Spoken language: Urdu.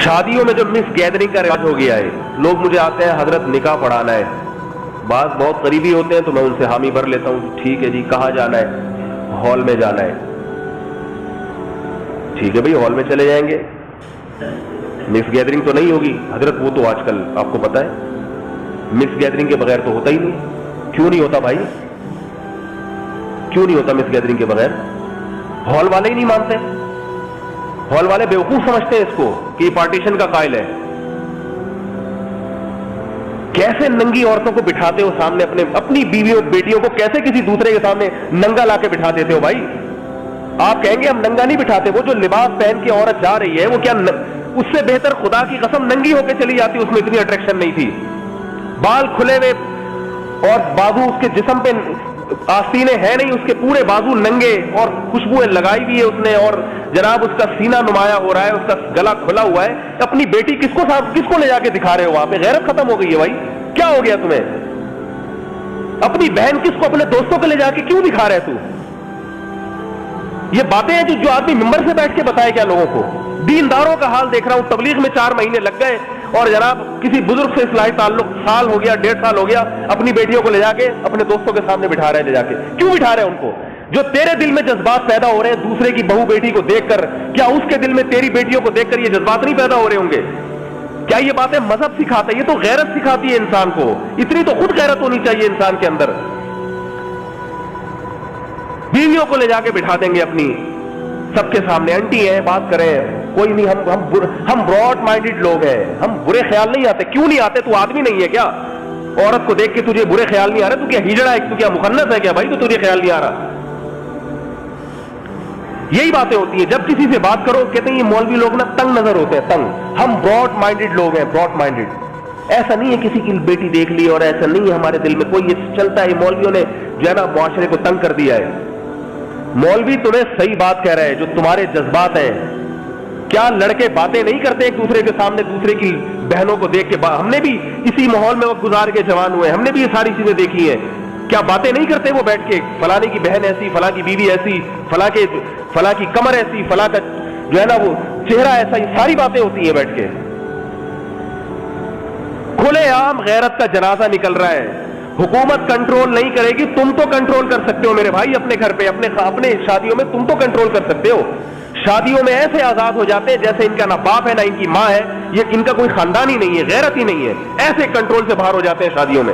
شادیوں میں جو مس گیدرنگ کا رواج ہو گیا ہے، لوگ مجھے آتے ہیں حضرت نکاح پڑھانا ہے، بعض بہت قریبی ہوتے ہیں تو میں ان سے حامی بھر لیتا ہوں، ٹھیک ہے جی کہاں جانا ہے؟ ہال میں جانا ہے، ٹھیک ہے بھائی ہال میں چلے جائیں گے، مس گیدرنگ تو نہیں ہوگی حضرت، وہ تو آج کل آپ کو پتا ہے مس گیدرنگ کے بغیر تو ہوتا ہی نہیں۔ کیوں نہیں ہوتا بھائی، کیوں نہیں ہوتا مس گیدرنگ کے بغیر؟ ہال والے ہی نہیں مانتے، ہال والے بیوقوف سمجھتے ہیں اس کو کہ یہ پارٹیشن کا قائل ہے۔ کیسے ننگی عورتوں کو بٹھاتے ہو سامنے، اپنی بیویوں بیٹیوں کو کیسے کسی دوسرے کے سامنے ننگا لا کے بٹھا دیتے ہو بھائی؟ آپ کہیں گے ہم ننگا نہیں بٹھاتے، وہ جو لباس پہن کے عورت جا رہی ہے وہ کیا اس سے بہتر خدا کی قسم ننگی ہو کے چلی جاتی، اس میں اتنی اٹریکشن نہیں تھی، بال کھلے ہوئے اور بازو اس کے جسم پہ آستینے ہیں نہیں، اس کے پورے بازو ننگے اور خوشبوئیں لگائی ہوئی ہے اس نے، اور جناب اس کا سینہ نمایاں ہو رہا ہے، اس کا گلا کھلا ہوا ہے۔ اپناپنی بیٹی کس کو لے جا کے دکھا رہے ہو وہاں پہ؟ غیرت ختم ہو گئی ہے بھائی، کیا ہو گیا تمہیں؟ اپنی بہن کس کو اپنے دوستوں کو لے جا کے کیوں دکھا رہے تو؟ یہ باتیں ہیں جو آدمی ممبر سے بیٹھ کے بتائے کیا لوگوں کو؟ دینداروں کا حال دیکھ رہا ہوں، تبلیغ میں 4 مہینے لگ گئے اور جناب کسی بزرگ سے اصلاحی تعلق سال ہو گیا، 1.5 سال ہو گیا، اپنی بیٹیوں کو لے جا کے اپنے دوستوں کے سامنے بٹھا رہے ہیں، لے جا کے کیوں بٹھا رہے ہیں ان کو؟ جو تیرے دل میں جذبات پیدا ہو رہے ہیں دوسرے کی بہو بیٹی کو دیکھ کر، کیا اس کے دل میں تیری بیٹیوں کو دیکھ کر یہ جذبات نہیں پیدا ہو رہے ہوں گے؟ کیا یہ باتیں مذہب سکھاتا ہے؟ یہ تو غیرت سکھاتی ہے انسان کو، اتنی تو خود غیرت ہونی چاہیے انسان کے اندر۔ بیویوں کو لے جا کے بٹھا دیں گے اپنی سب کے سامنے، انٹی ہیں بات کریں، کوئی نہیں، ہم براڈ مائنڈڈ لوگ ہیں، ہم برے خیال نہیں آتے۔ کیوں نہیں آتے؟ تو آدمی نہیں ہے کیا؟ عورت کو دیکھ کے تجھے برے خیال نہیں آ رہے؟ تو کیا ہجڑا ہے؟ تو کیا مخنث ہے کیا بھائی تو تجھے خیال نہیں آ رہا؟ یہی باتیں ہوتی ہیں جب کسی سے بات کرو، کہتے ہیں یہ مولوی لوگ نا تنگ نظر ہوتے ہیں، تنگ، ہم براڈ مائنڈڈ لوگ ہیں، براڈ مائنڈڈ۔ ایسا نہیں ہے کسی کی بیٹی دیکھ لی اور ایسا نہیں ہے ہمارے دل میں کوئی، یہ چلتا ہے، مولویوں نے جو ہے نا معاشرے کو تنگ کر دیا ہے۔ مولوی تمہیں صحیح بات کہہ رہے ہیں، جو تمہارے جذبات ہیں، کیا لڑکے باتیں نہیں کرتے ایک دوسرے کے سامنے دوسرے کی بہنوں کو دیکھ کے؟ ہم نے بھی اسی ماحول میں وقت گزار کے جوان ہوئے، ہم نے بھی یہ ساری چیزیں دیکھی ہیں، کیا باتیں نہیں کرتے وہ بیٹھ کے؟ فلاں کی بہن ایسی، فلاں کی بیوی ایسی، فلاں کی کمر ایسی، فلاں کا جو ہے نا وہ چہرہ ایسا، یہ ساری باتیں ہوتی ہیں بیٹھ کے۔ کھلے عام غیرت کا جنازہ نکل رہا ہے، حکومت کنٹرول نہیں کرے گی، تم تو کنٹرول کر سکتے ہو میرے بھائی، اپنے گھر پہ اپنے شادیوں میں تم تو کنٹرول کر سکتے ہو۔ شادیوں میں ایسے آزاد ہو جاتے ہیں جیسے ان کا نہ باپ ہے نہ ان کی ماں ہے، یہ ان کا کوئی خاندان ہی نہیں ہے، غیرت ہی نہیں ہے، ایسے کنٹرول سے باہر ہو جاتے ہیں شادیوں میں۔